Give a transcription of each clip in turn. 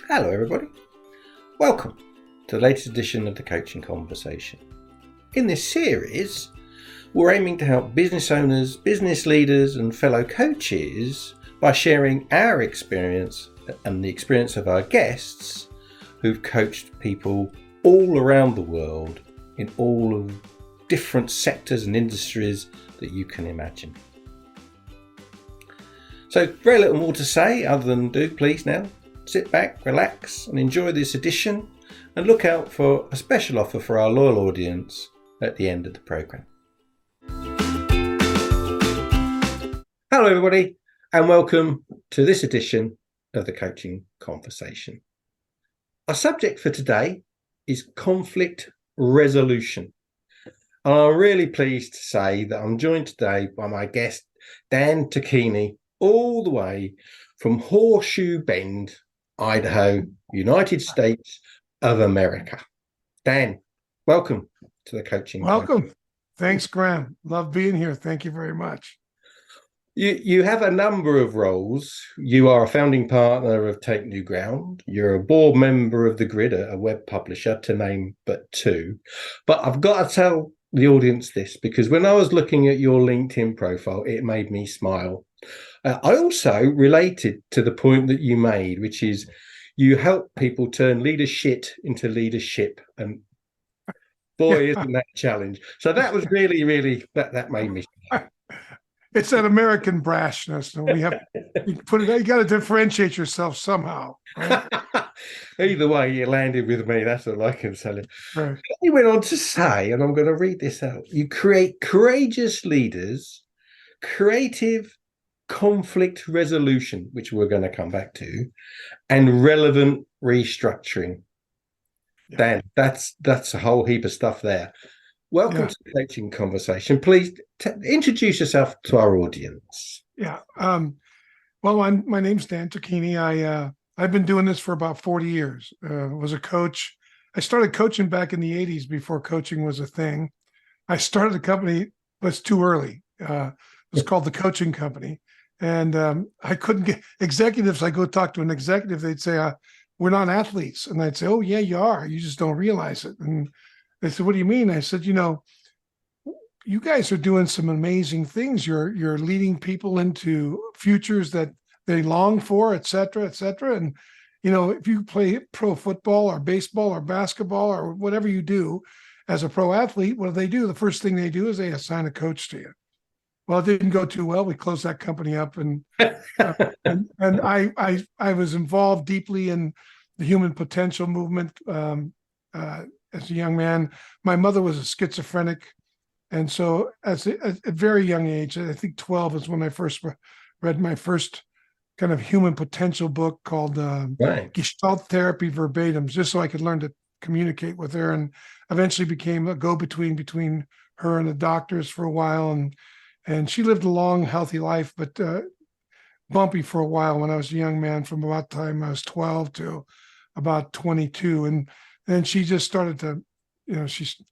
Hello everybody, welcome to the latest edition of the Coaching Conversation. In this series, we're aiming to help business owners, business leaders and fellow coaches by sharing our experience and the experience of our guests who've coached people all around the world in all of different sectors and industries that you can imagine. So very little more to say other than do please now sit back, relax and enjoy this edition, and look out for a special offer for our loyal audience at the end of the programme. Hello everybody and welcome to this edition of the Coaching Conversation. Our subject for today is conflict resolution. And I'm really pleased to say that I'm joined today by my guest Dan Tocchini, all the way from Horseshoe Bend, Idaho, United States of America. Dan, welcome to the Coaching. Welcome. Thanks, Graham. Love being here. Thank you very much. You have a number of roles. You are a founding partner of Take New Ground. You're a board member of The Grid, a web publisher, to name but two. But I've got to tell the audience this, because when I was looking at your LinkedIn profile, it made me smile. I also related to the point that you made, which is you help people turn leadership into leadership. And boy, isn't that a challenge. So that was really, that made me smile. It's that American brashness. And we have you got to differentiate yourself somehow. Right? Either way, you landed with me. That's all I can tell you. Right. He went on to say, and I'm going to read this out, you create courageous leaders, creative conflict resolution, which we're going to come back to, and relevant restructuring. Yeah. Dan, that's a whole heap of stuff there. Welcome to the Coaching Conversation. Please introduce yourself to our audience. Yeah. Well, my name's Dan Tocchini. I've been doing this for about 40 years. Was a coach. I started coaching back in the 80s before coaching was a thing. I started a company, but it's too early. It was called the Coaching Company. And I couldn't get executives. I go talk to an executive. They'd say, we're not athletes. And I'd say, oh, yeah, you are. You just don't realize it. And they said, what do you mean? I said, you guys are doing some amazing things. You're leading people into futures that they long for, et cetera, et cetera. And, if you play pro football or baseball or basketball or whatever you do as a pro athlete, what do? The first thing they do is they assign a coach to you. Well, it didn't go too well. We closed that company up, and I was involved deeply in the human potential movement as a young man. My mother was a schizophrenic, and so at a very young age, I think 12 is when I first read my first kind of human potential book called Gestalt Therapy Verbatims, just so I could learn to communicate with her, and eventually became a go-between between her and the doctors for a while, and she lived a long, healthy life, but bumpy for a while when I was a young man, from about the time I was 12 to about 22. And then she just started to,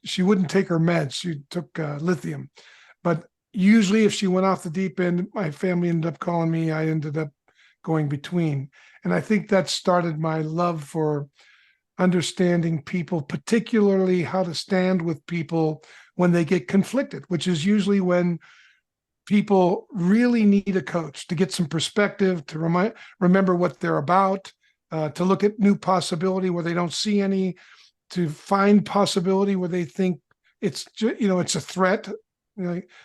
she wouldn't take her meds. She took lithium. But usually if she went off the deep end, my family ended up calling me. I ended up going between. And I think that started my love for understanding people, particularly how to stand with people when they get conflicted, which is usually when people really need a coach to get some perspective, to remember what they're about, to look at new possibility where they don't see any, to find possibility where they think it's a threat,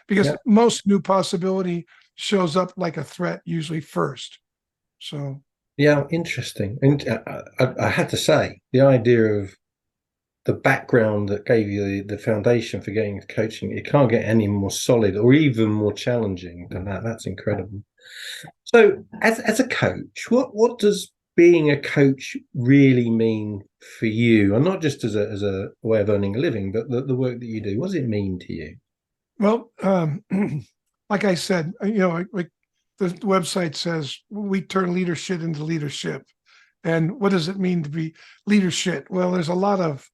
because most new possibility shows up like a threat usually first. So yeah, interesting. And I had to say, the idea of the background that gave you the foundation for getting into coaching, it can't get any more solid or even more challenging than that. That's incredible. So as a coach, what does being a coach really mean for you? And not just as a way of earning a living, but the work that you do. What does it mean to you? Well, like I said, like the website says, we turn leadership into leadership. And what does it mean to be leadership? Well, there's a lot of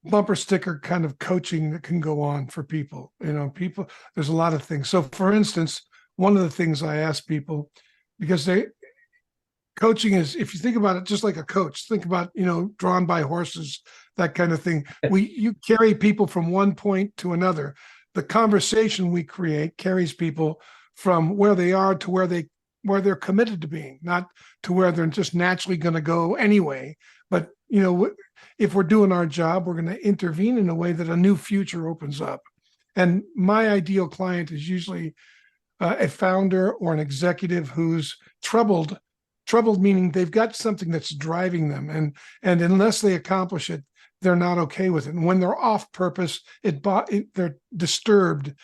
bumper sticker kind of coaching that can go on for people. There's a lot of things. So for instance, one of the things I ask people, because coaching is, if you think about it, just like a coach, think about, drawn by horses, that kind of thing. You carry people from one point to another. The conversation we create carries people from where they are to where they're committed to being, not to where they're just naturally going to go anyway. But, if we're doing our job, we're going to intervene in a way that a new future opens up. And my ideal client is usually a founder or an executive who's troubled meaning they've got something that's driving them. And unless they accomplish it, they're not okay with it. And when they're off purpose, they're disturbed,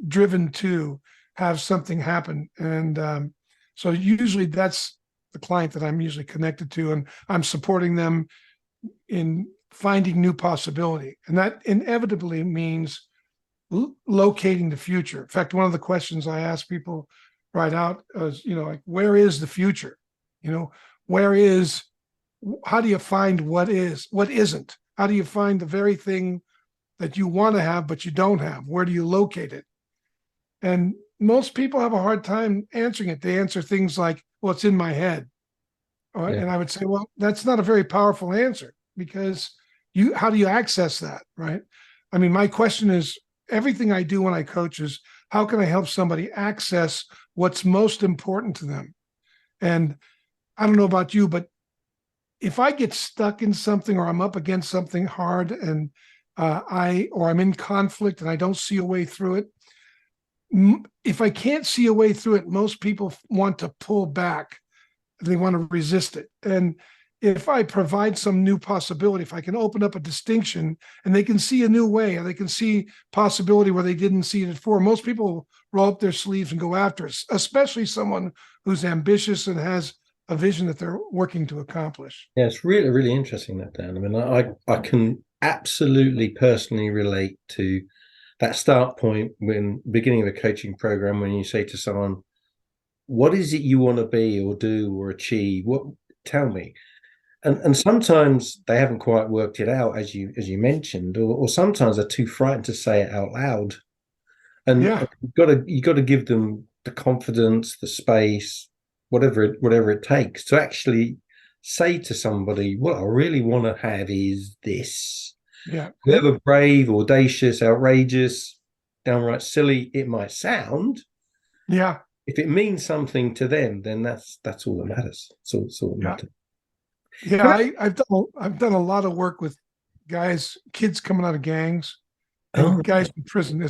driven to have something happen. And so usually that's the client that I'm usually connected to, and I'm supporting them in finding new possibility. And that inevitably means locating the future. In fact, one of the questions I ask people right out is, like, where is the future? How do you find what isn't? How do you find the very thing that you want to have, but you don't have? Where do you locate it? And most people have a hard time answering it. They answer things like, well, it's in my head. Yeah. And I would say, well, that's not a very powerful answer, because how do you access that, right? I mean, my question is, everything I do when I coach is, how can I help somebody access what's most important to them? And I don't know about you, but if I get stuck in something, or I'm up against something hard, and I'm in conflict and I don't see a way through it, if I can't see a way through it, most people want to pull back. They want to resist it. And if I provide some new possibility, if I can open up a distinction and they can see a new way, or they can see possibility where they didn't see it before, most people roll up their sleeves and go after it, especially someone who's ambitious and has a vision that they're working to accomplish. Yeah, it's really, really interesting, that, Dan. I mean, I can absolutely personally relate to that start point when beginning of a coaching program, when you say to someone, what is it you want to be or do or achieve? Tell me. And sometimes they haven't quite worked it out, as you mentioned, or sometimes they're too frightened to say it out loud. And yeah, you've got to give them the confidence, the space, whatever it takes to actually say to somebody, what I really want to have is this. Yeah. However brave, audacious, outrageous, downright silly it might sound, Yeah. if it means something to them, then that's all that matters. It's all that matters. Yeah, I've done a lot of work with kids coming out of gangs, and guys in prison.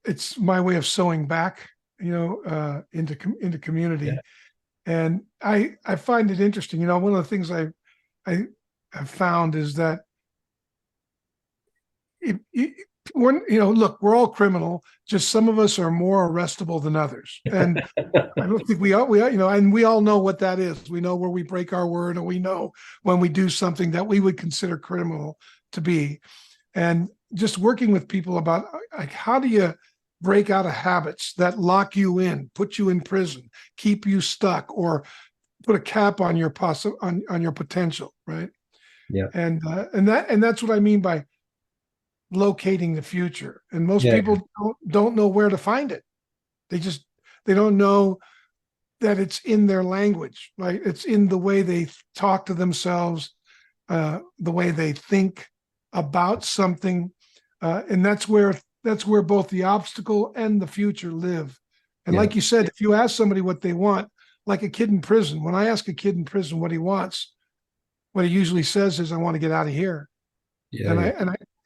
It's my way of sewing back, into community. Yeah. And I find it interesting. One of the things I have found is that look, we're all criminal. Just some of us are more arrestable than others, and I don't think we all, and we all know what that is. We know where we break our word, or we know when we do something that we would consider criminal to be. And just working with people about, like, how do you break out of habits that lock you in, put you in prison, keep you stuck, or put a cap on your on your potential, right? Yeah. And that's what I mean by locating the future. And most people don't know where to find it. They don't know that it's in their language, right? It's in the way they talk to themselves, the way they think about something, and that's where both the obstacle and the future live. And like you said, if you ask somebody what they want, like a kid in prison, when I ask a kid in prison what he wants, what he usually says is, I want to get out of here.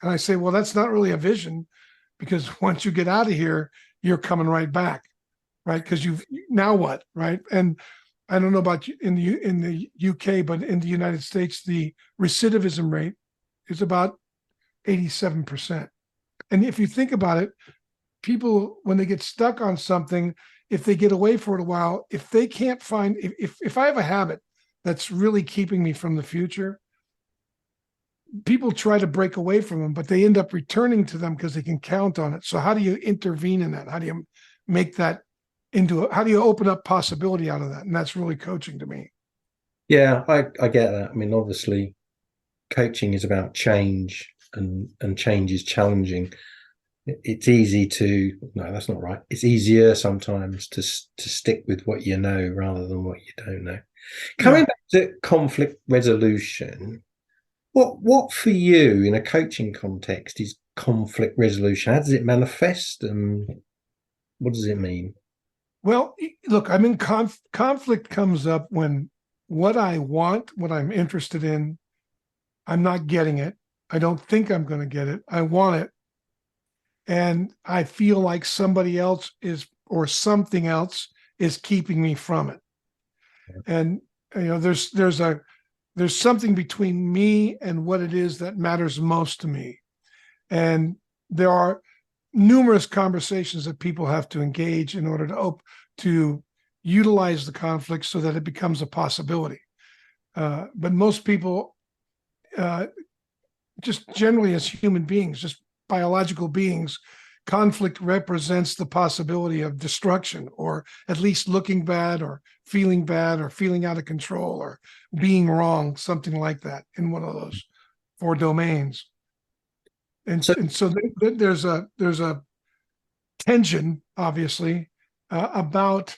And I say, well, that's not really a vision, because once you get out of here, you're coming right back, right? Because now what, right? And I don't know about you in the UK, but in the United States, the recidivism rate is about 87%. And if you think about it, people, when they get stuck on something, if they get away for it a while, if they can't find, if I have a habit that's really keeping me from the future, people try to break away from them, but they end up returning to them because they can count on it. So how do you intervene in that? How do you make that how do you open up possibility out of that? And that's really coaching to me. Yeah, I get that. I mean, obviously, coaching is about change, and change is challenging. it's easy to, no, that's not right. It's easier sometimes to stick with what you know rather than what you don't know. Coming Yeah. back to conflict resolution, what for you in a coaching context is conflict resolution? How does it manifest, and what does it mean? Well, look, I'm in conflict comes up when what I want, what I'm interested in, I'm not getting it. I don't think I'm going to get it. I want it. And I feel like somebody else is, or something else is keeping me from it. And, there's something between me and what it is that matters most to me. And there are numerous conversations that people have to engage in order to utilize the conflict so that it becomes a possibility. But most people, uh, just generally as human beings, just biological beings, conflict represents the possibility of destruction, or at least looking bad, or feeling out of control, or being wrong, something like that, in one of those four domains. And So, and so there's a tension, obviously, about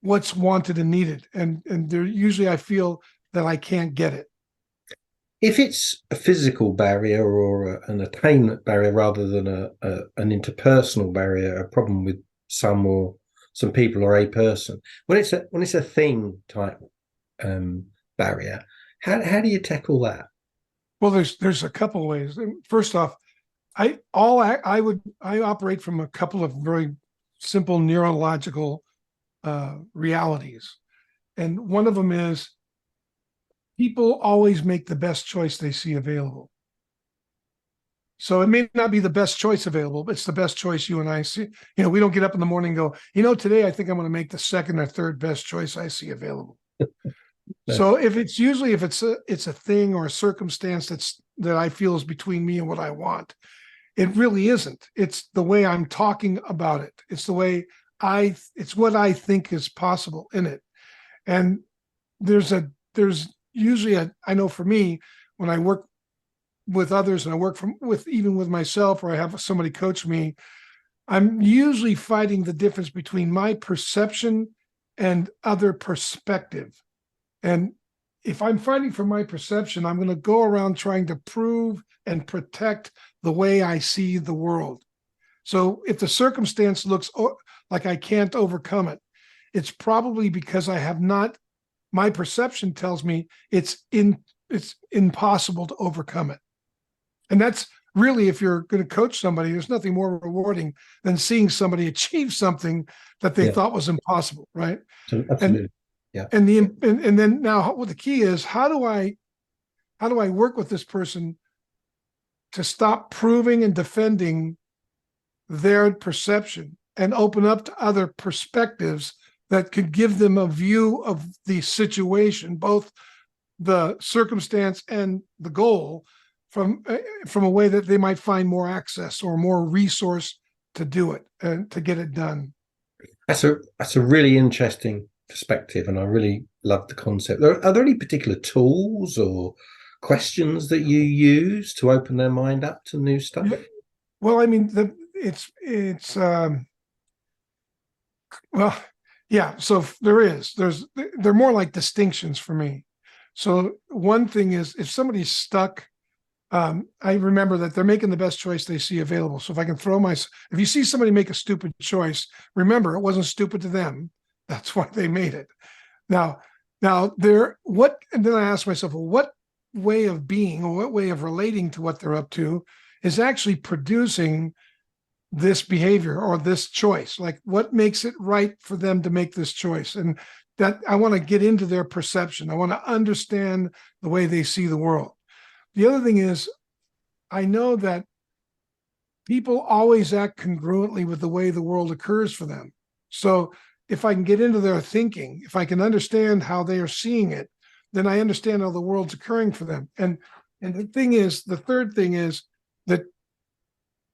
what's wanted and needed, and there usually I feel that I can't get it. if it's a physical barrier or an attainment barrier rather than an interpersonal barrier, a problem with some people or a person, when it's a thing type barrier, how do you tackle that? Well, there's a couple of ways. First off, I operate from a couple of very simple neurological realities, and one of them is people always make the best choice they see available. So it may not be the best choice available, but it's the best choice you and I see. We don't get up in the morning and go, today I think I'm going to make the second or third best choice I see available. So if it's a thing or a circumstance that I feel is between me and what I want, it really isn't. It's the way I'm talking about it. It's the way it's what I think is possible in it. And there's usually I know for me, when I work with others and I work even with myself, or I have somebody coach me, I'm usually fighting the difference between my perception and other perspective. And if I'm fighting for my perception, I'm going to go around trying to prove and protect the way I see the world. So if the circumstance looks like I can't overcome it, it's probably because I have not. My perception tells me it's impossible to overcome it. And that's really, if you're going to coach somebody, there's nothing more rewarding than seeing somebody achieve something that they Yeah, thought was impossible, right? absolutely. Yeah, And then now what the key is, how do I work with this person to stop proving and defending their perception and open up to other perspectives that could give them a view of the situation, both the circumstance and the goal, from a way that they might find more access or more resource to do it and to get it done. that's a really interesting perspective, and I really love the concept. Are there any particular tools or questions that you use to open their mind up to new stuff? Yeah. Well, I mean, it's well, yeah. So they're more like distinctions for me. So one thing is, if somebody's stuck, I remember that they're making the best choice they see available. So if you see somebody make a stupid choice, remember it wasn't stupid to them. That's why they made it. Now, and then I ask myself, well, what way of being or what way of relating to what they're up to is actually producing this behavior or this choice? Like, what makes it right for them to make this choice? And that I want to get into their perception. I want to understand the way they see the world. The other thing is, I know that people always act congruently with the way the world occurs for them. So if I can get into their thinking, if I can understand how they are seeing it, then I understand how the world's occurring for them. And the third thing is that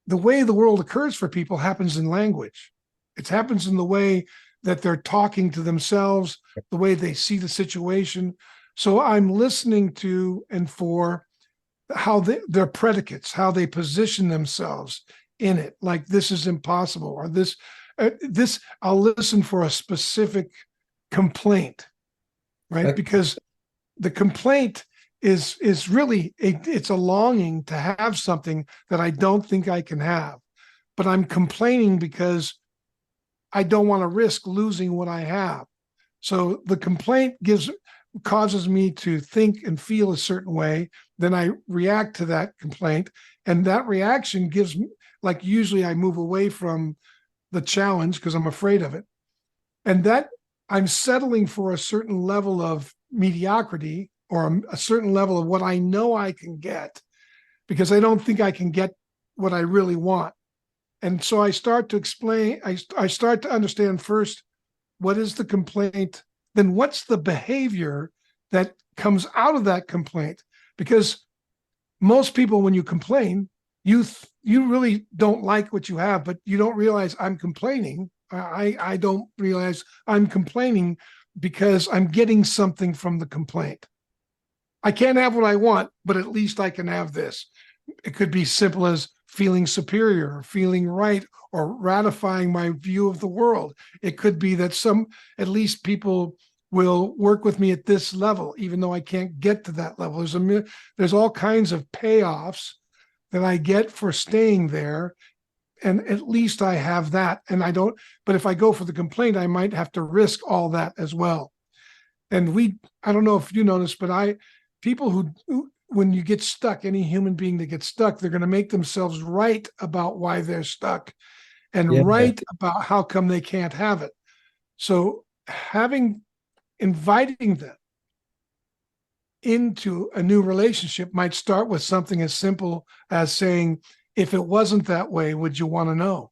the way the world occurs for people happens in language. It happens in the way that they're talking to themselves, the way they see the situation. So I'm listening to and for how their predicates, how they position themselves in it, like this is impossible, or this I'll listen for a specific complaint, right? Okay. Because the complaint is really it's a longing to have something that I don't think I can have, but I'm complaining because I don't want to risk losing what I have. So the complaint causes me to think and feel a certain way. Then I react to that complaint, and that reaction gives me, like, usually I move away from the challenge because I'm afraid of it, and that I'm settling for a certain level of mediocrity, or a certain level of what I know I can get, because I don't think I can get what I really want. And so I start to explain, I start to understand first, what is the complaint? Then what's the behavior that comes out of that complaint? Because most people, when you complain, you really don't like what you have, but you don't realize I'm complaining. I don't realize I'm complaining because I'm getting something from the complaint. I can't have what I want, but at least I can have this. It could be simple as feeling superior, or feeling right, or ratifying my view of the world. It could be that at least people will work with me at this level, even though I can't get to that level. There's all kinds of payoffs that I get for staying there. And at least I have that. And I don't, but if I go for the complaint, I might have to risk all that as well. And I don't know if you noticed, but people who, when you get stuck, any human being that gets stuck, they're going to make themselves right about why they're stuck, Yeah. and right about how come they can't have it. So inviting them into a new relationship might start with something as simple as saying, if it wasn't that way, would you want to know?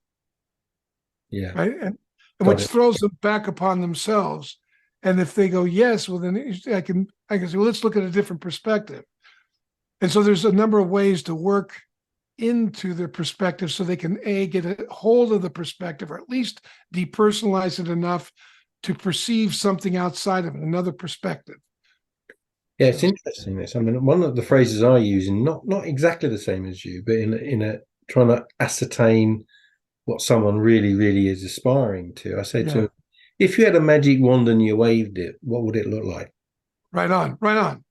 Yeah. Right. And Got which it. throws them back upon themselves. And if they go, yes, well, then I can say, well, let's look at a different perspective. And so there's a number of ways to work into their perspective so they can get a hold of the perspective, or at least depersonalize it enough to perceive something outside of it, another perspective. Yeah, it's interesting this. I mean, one of the phrases I use, and not exactly the same as you, but in a trying to ascertain what someone really, really is aspiring to. I say to them, if you had a magic wand and you waved it, what would it look like? Right on, right on.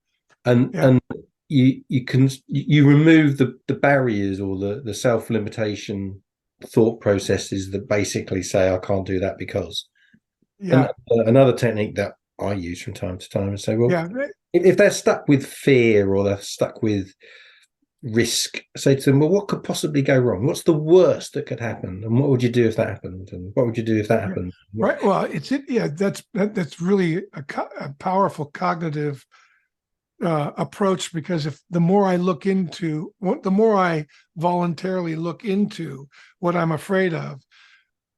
And you remove the barriers, or the self-limitation thought processes that basically say, I can't do that because. And another technique that I use from time to time is say, well, if they're stuck with fear, or they're stuck with risk, say to them, well, what could possibly go wrong? What's the worst that could happen? And what would you do if that happened? And what would you do if that happened? Right. Well, that's really a powerful cognitive approach, because the more I voluntarily look into what I'm afraid of,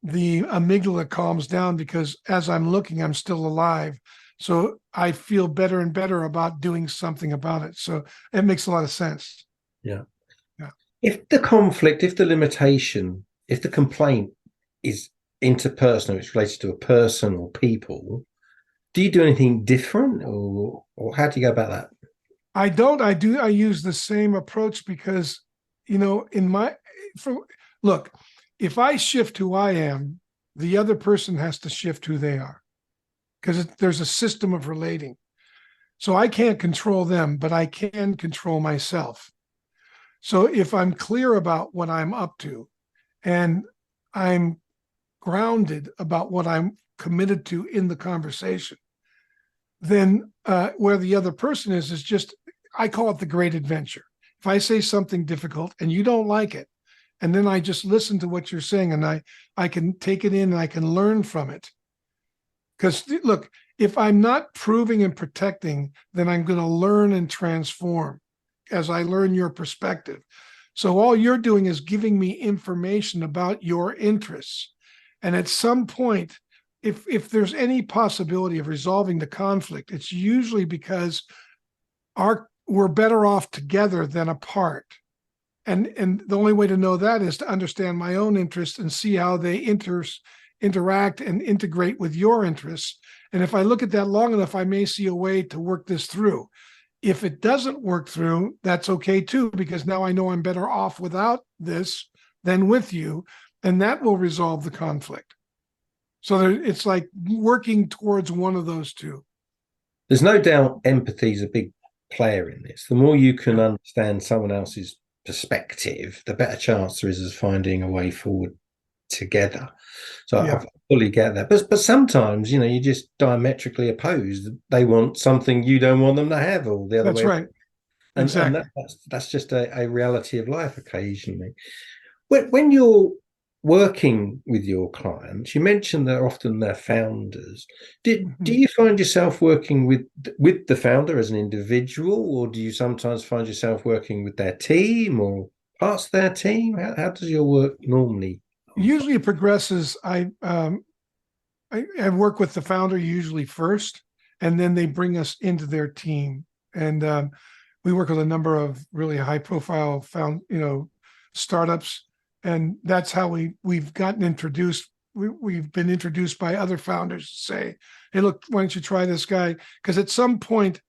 the amygdala calms down, because as I'm looking, I'm still alive. So I feel better and better about doing something about it. So it makes a lot of sense. Yeah. Yeah. If the conflict, if the limitation, if the complaint is interpersonal, it's related to a person or people, do you do anything different, or how do you go about that? I don't. I use the same approach, because, look, if I shift who I am, the other person has to shift who they are, because there's a system of relating. So I can't control them, but I can control myself. So if I'm clear about what I'm up to, and I'm grounded about what I'm committed to in the conversation, then where the other person is just, I call it the great adventure. If I say something difficult and you don't like it, and then I just listen to what you're saying, and I can take it in and I can learn from it. Because look, if I'm not proving and protecting, then I'm going to learn and transform as I learn your perspective. So all you're doing is giving me information about your interests. And at some point, if there's any possibility of resolving the conflict, it's usually because we're better off together than apart. And the only way to know that is to understand my own interests and see how they interact and integrate with your interests. And if I look at that long enough, I may see a way to work this through. If it doesn't work through, that's okay too, because now I know I'm better off without this then with you, and that will resolve the conflict. So it's like working towards one of those two. There's no doubt empathy is a big player in this. The more you can understand someone else's perspective, the better chance there is of finding a way forward together. So I fully get that. But sometimes, you're just diametrically opposed. They want something you don't want them to have, or the other way. That's right. Exactly. And that's just a reality of life occasionally. When you're working with your clients, you mentioned that often they're founders. Do you find yourself working with the founder as an individual, or do you sometimes find yourself working with their team or parts of their team? How does your work normally? Usually it progresses. I work with the founder usually first, and then they bring us into their team. And we work with a number of really high profile startups. And that's how we've gotten introduced. We've been introduced by other founders to say, hey, look, why don't you try this guy? Because at some point,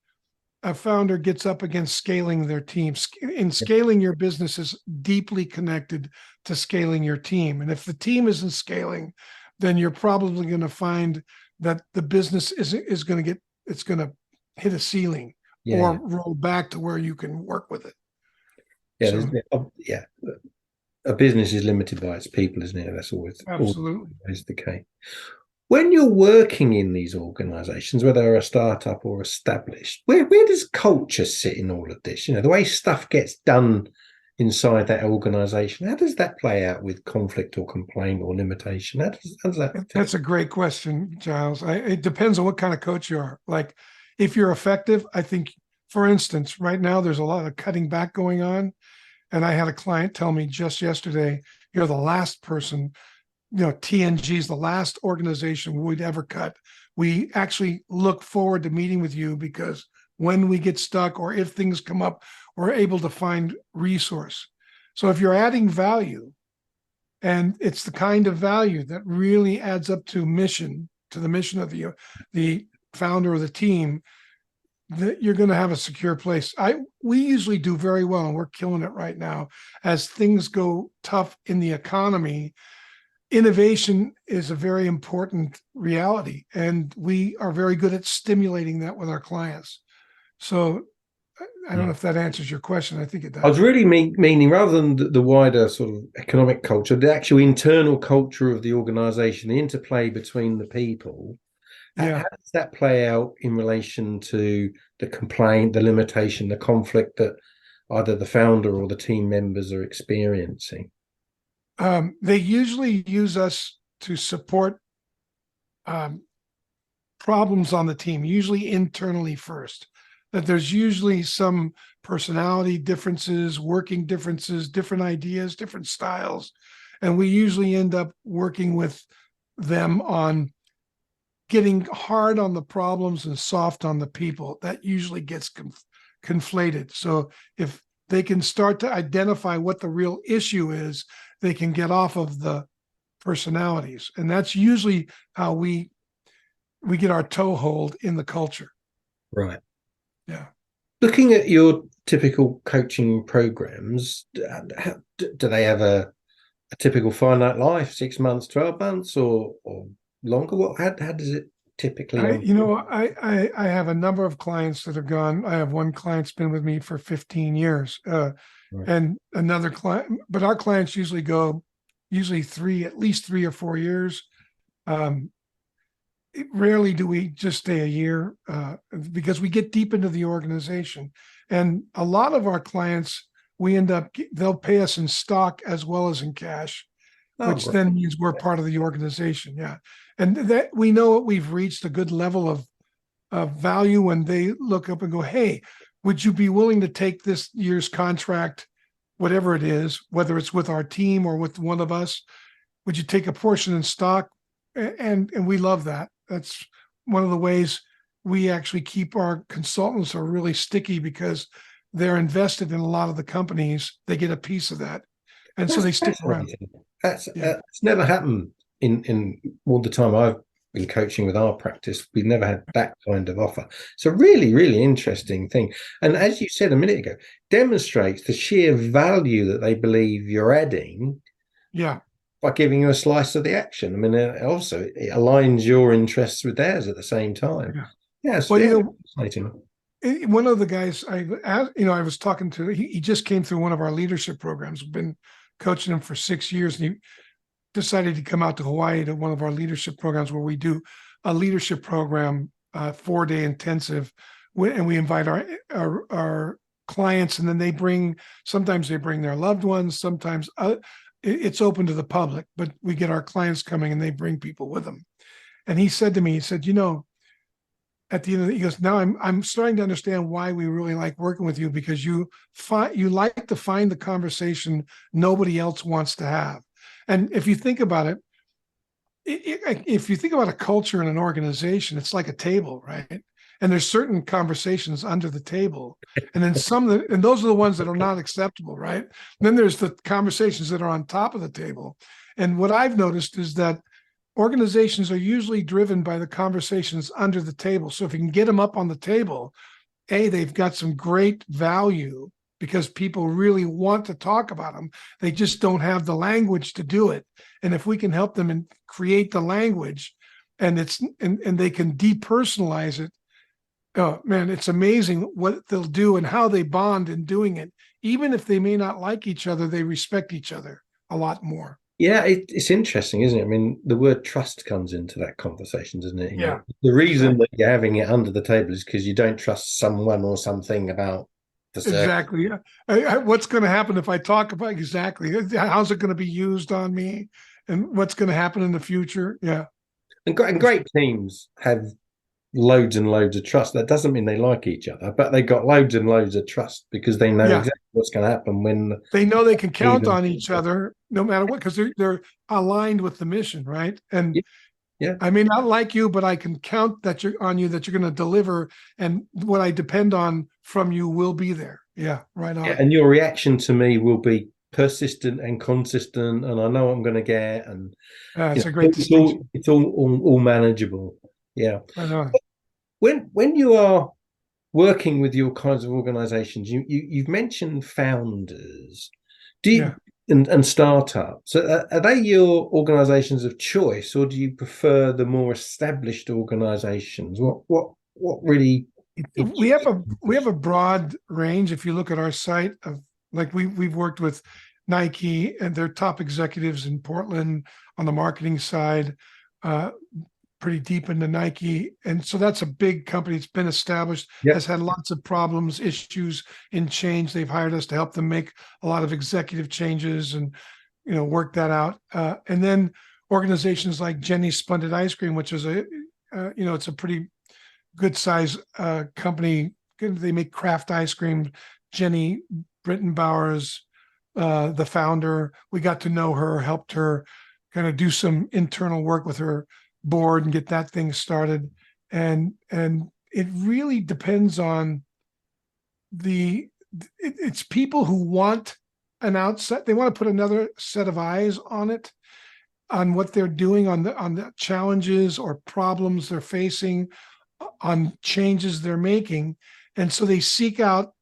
a founder gets up against scaling their team. In scaling your business is deeply connected to scaling your team. And if the team isn't scaling, then you're probably going to find that the business is going to hit a ceiling or roll back to where you can work with it. A business is limited by its people, isn't it? That's always the case. When you're working in these organizations, whether they're a startup or established, where does culture sit in all of this? The way stuff gets done inside that organization, how does that play out with conflict or complaint or limitation? How does that? That's a great question, Giles. It depends on what kind of coach you are. Like, if you're effective, I think, for instance, right now there's a lot of cutting back going on. And I had a client tell me just yesterday, you're the last person, TNG is the last organization we'd ever cut. We actually look forward to meeting with you because when we get stuck or if things come up, we're able to find resource. So if you're adding value, and it's the kind of value that really adds up to the mission of the founder or the team, that you're going to have a secure place. We usually do very well, and we're killing it right now. As things go tough in the economy, innovation is a very important reality, and we are very good at stimulating that with our clients. So I don't know if that answers your question. I think it does. I was really meaning, rather than the wider sort of economic culture, the actual internal culture of the organization, the interplay between the people. How does that play out in relation to the complaint, the limitation, the conflict that either the founder or the team members are experiencing? They usually use us to support problems on the team, usually internally first. That there's usually some personality differences, working differences, different ideas, different styles. And we usually end up working with them on getting hard on the problems and soft on the people. That usually gets conflated. So if they can start to identify what the real issue is, they can get off of the personalities. And that's usually how we get our toehold in the culture. Right. Yeah. Looking at your typical coaching programs, do they have a typical finite life, 6 months, 12 months, or longer? How does it typically? I have a number of clients that have gone. I have one client's been with me for 15 years, and another client. But our clients usually go, at least 3 or 4 years. Rarely do we just stay a year because we get deep into the organization, and a lot of our clients, they'll pay us in stock as well as in cash. Which then means we're part of the organization. Yeah. And that we know we've reached a good level of value when they look up and go, hey, would you be willing to take this year's contract, whatever it is, whether it's with our team or with one of us? Would you take a portion in stock? And we love that. That's one of the ways we actually keep our consultants are really sticky because they're invested in a lot of the companies. They get a piece of that. And so they stick around. That's never happened in all the time I've been coaching with our practice. We've never had that kind of offer. It's a really, really interesting thing. And as you said a minute ago, demonstrates the sheer value that they believe you're adding Yeah. by giving you a slice of the action. I mean, also it aligns your interests with theirs at the same time. Yeah. Yes, Well, yeah, fascinating. one of the guys I was talking to, he just came through one of our leadership programs. We've been coaching him for 6 years, and he decided to come out to Hawaii to one of our leadership programs where we do a leadership program, 4-day intensive, and we invite our clients, and then sometimes they bring their loved ones, sometimes it's open to the public, but we get our clients coming and they bring people with them. And he said to me, he said, at the end of he goes, now I'm starting to understand why we really like working with you, because you like to find the conversation nobody else wants to have. And if you think about it, if you think about a culture in an organization, it's like a table, right? And there's certain conversations under the table, and then and those are the ones that are not acceptable, right? And then there's the conversations that are on top of the table. And what I've noticed is that organizations are usually driven by the conversations under the table. So if you can get them up on the table, they've got some great value because people really want to talk about them. They just don't have the language to do it. And if we can help them and create the language, and they can depersonalize it, oh man, it's amazing what they'll do and how they bond in doing it. Even if they may not like each other, they respect each other a lot more. Yeah, it's interesting, isn't it? I mean, the word trust comes into that conversation, doesn't it? Yeah, The reason exactly. that you're having it under the table is because you don't trust someone or something about the circle. Exactly. What's going to happen if I talk about exactly how's it going to be used on me, and what's going to happen in the future? Yeah, And great teams have loads and loads of trust. That doesn't mean they like each other, but they got loads and loads of trust because they know yeah. exactly what's going to happen when They know they can count even. on each other no matter what, because they're aligned with the mission, right? And Yeah, yeah. I may not like you, but I can count that you're going to deliver, and what I depend on from you will be there. Yeah, right Yeah, on. and your reaction to me will be persistent and consistent, and I know what I'm going to get, and It's a great it's distinction. all manageable. Yeah. Right on. When you are working with your kinds of organizations, you've mentioned founders. Do you Yeah. and startups? Are they your organizations of choice, or do you prefer the more established organizations? What really We have a broad range. If you look at our site of, like, we've worked with Nike and their top executives in Portland on the marketing side, uh, pretty deep into Nike. And so that's a big company. It's been established, Yeah. has had lots of problems, issues in change. They've hired us to help them make a lot of executive changes and, work that out. And then organizations like Jenny's Splendid Ice Cream, which is it's a pretty good size company. They make craft ice cream. Jenny Brittenbauer's the founder. We got to know her, helped her kind of do some internal work with her board and get that thing started. And it really depends on it's people who want an outset. They want to put another set of eyes on it, on what they're doing, on the challenges or problems they're facing, on changes they're making. And so they seek out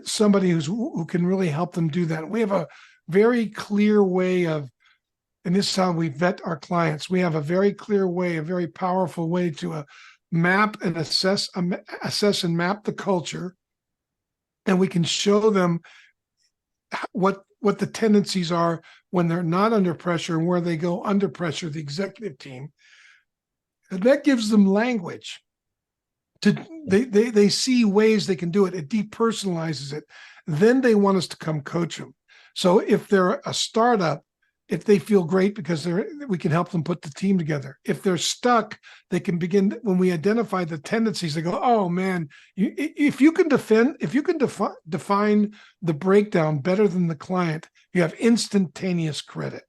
somebody who can really help them do that. We have a very clear way of, and this is how we vet our clients. We have a very clear way, a very powerful way to map and assess and map the culture, and we can show them what the tendencies are when they're not under pressure and where they go under pressure, the executive team. And that gives them language to they see ways they can do it. It depersonalizes it. Then they want us to come coach them. So if they're a startup, if they feel great because we can help them put the team together. If they're stuck, they can begin, when we identify the tendencies, they go, oh man, if you can define the breakdown better than the client, you have instantaneous credit.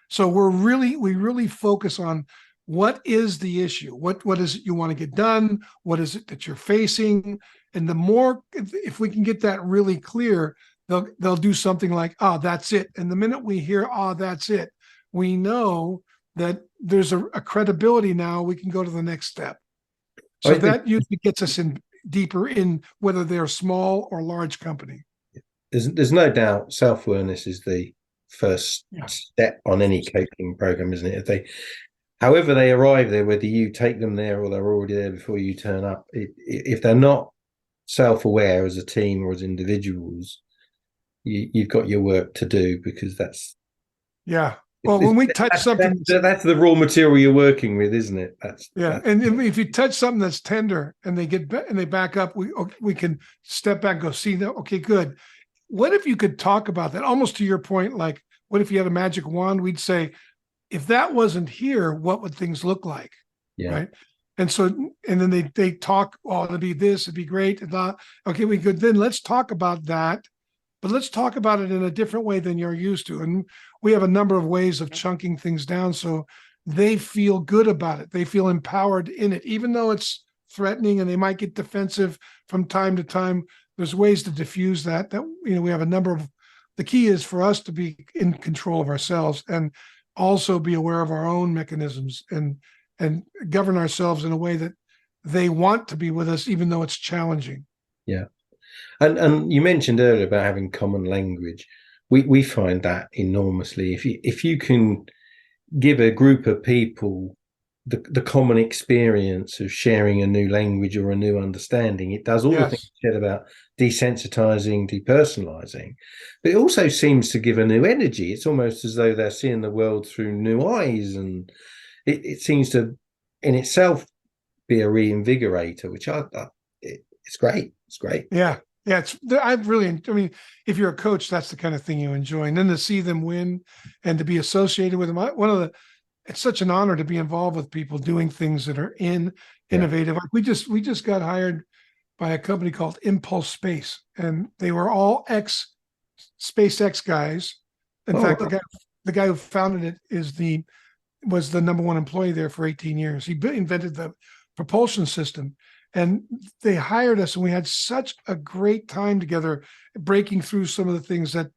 So we really focus on what is the issue, what is it you want to get done, what is it that you're facing, and the more, if we can get that really clear, they'll do something like, oh, that's it. And the minute we hear, oh, that's it, we know that there's a credibility now. We can go to the next step. So that usually gets us in deeper in whether they're a small or large company. there's no doubt self-awareness is the first step on any coaching program, isn't it? However they arrive there, whether you take them there or they're already there before you turn up, if they're not self-aware as a team or as individuals, you've got your work to do, because that's well, when we touch something, that's the raw material you're working with, isn't it? And if you touch something that's tender and they back up, we can step back and go, see that. Okay, good. What if you could talk about that? Almost to your point, like, what if you had a magic wand? We'd say, if that wasn't here, what would things look like? Yeah. Right. And so, and then they talk, oh, it'd be this, it'd be great. Okay, we could, then let's talk about that, but let's talk about it in a different way than you're used to. And we have a number of ways of chunking things down so they feel good about it. They feel empowered in it, even though it's threatening and they might get defensive from time to time. There's ways to diffuse that, we have a number of, the key is for us to be in control of ourselves and also be aware of our own mechanisms and govern ourselves in a way that they want to be with us, even though it's challenging. Yeah. And you mentioned earlier about having common language. We find that enormously. If you can give a group of people the common experience of sharing a new language or a new understanding, it does all the things you said about desensitizing, depersonalizing, but it also seems to give a new energy. It's almost as though they're seeing the world through new eyes, and it seems to in itself be a reinvigorator, which it's great. It's great. Yeah. If you're a coach, that's the kind of thing you enjoy. And then to see them win and to be associated with them, it's such an honor to be involved with people doing things that are innovative. Like we just got hired by a company called Impulse Space, and they were all ex-SpaceX guys. In fact, the guy who founded it was the number one employee there for 18 years. He invented the propulsion system. And they hired us, and we had such a great time together, breaking through some of the things that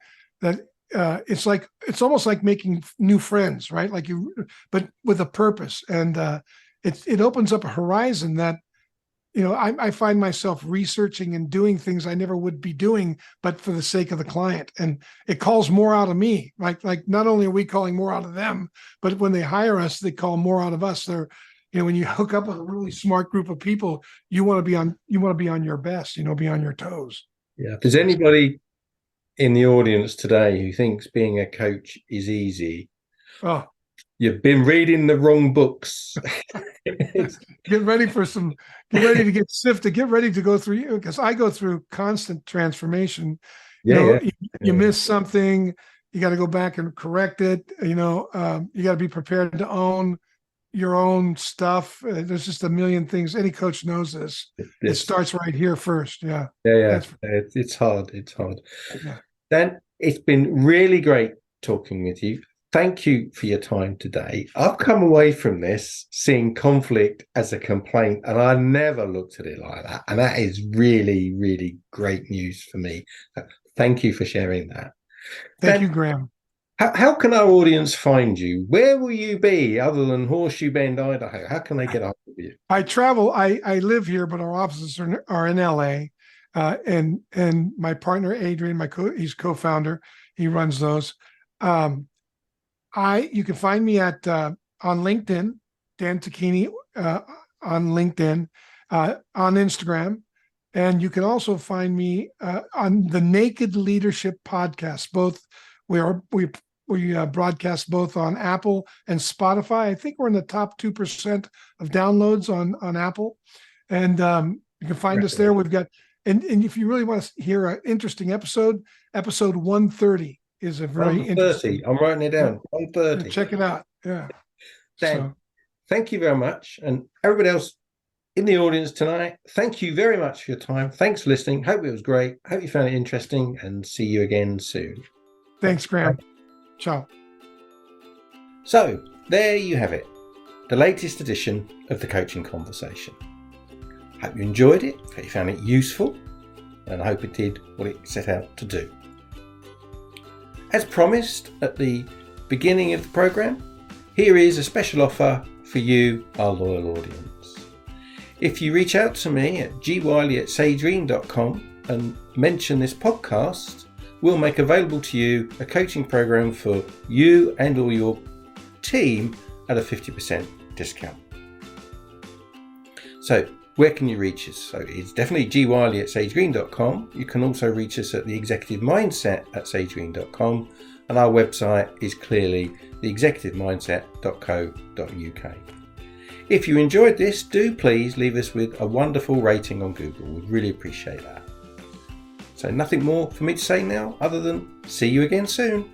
it's almost like making new friends, right? But with a purpose, and it opens up a horizon that, I find myself researching and doing things I never would be doing, but for the sake of the client, and it calls more out of me. Like not only are we calling more out of them, but when they hire us, they call more out of us. When you hook up with a really smart group of people, you want to be on your best, be on your toes. Yeah. If there's anybody in the audience today who thinks being a coach is easy, you've been reading the wrong books. Get ready to get sifted. Get ready to go through, because I go through constant transformation. You miss something, you got to go back and correct it. You got to be prepared to own your own stuff. There's just a million things. Any coach knows this. It starts right here first. Yeah. It's hard. Yeah. Dan, it's been really great talking with you. Thank you for your time today. I've come away from this seeing conflict as a complaint, and I never looked at it like that. And that is really, really great news for me. Thank you for sharing that. Thank you, Graham. How can our audience find you? Where will you be other than Horseshoe Bend, Idaho? How can they get up with you? I travel. I live here, but our offices are in LA. And my partner, Adrian, he's co-founder. He runs those. You can find me on LinkedIn, Dan Tocchini, on LinkedIn, on Instagram. And you can also find me on the Naked Leadership podcast. Both we broadcast both on Apple and Spotify. I think we're in the top 2% of downloads on Apple, and you can find us there. We've got and if you really want to hear an interesting episode 130 is a very interesting. I'm writing it down. 130. Check it out. Yeah. Dan, thank you very much, and everybody else in the audience tonight, thank you very much for your time. Thanks for listening. Hope it was great. Hope you found it interesting, and see you again soon. Thanks, Graham. Ciao. So there you have it, the latest edition of the Coaching Conversation. Hope you enjoyed it, hope you found it useful, and I hope it did what it set out to do. As promised at the beginning of the programme, here is a special offer for you, our loyal audience. If you reach out to me at gwiley@saydream.com and mention this podcast, we'll make available to you a coaching program for you and or your team at a 50% discount. So where can you reach us? So it's definitely gwiley@sagegreen.com. You can also reach us at the Executive Mindset at sagegreen.com, and our website is clearly theexecutivemindset.co.uk. If you enjoyed this, do please leave us with a wonderful rating on Google. We'd really appreciate that. So nothing more for me to say now other than see you again soon.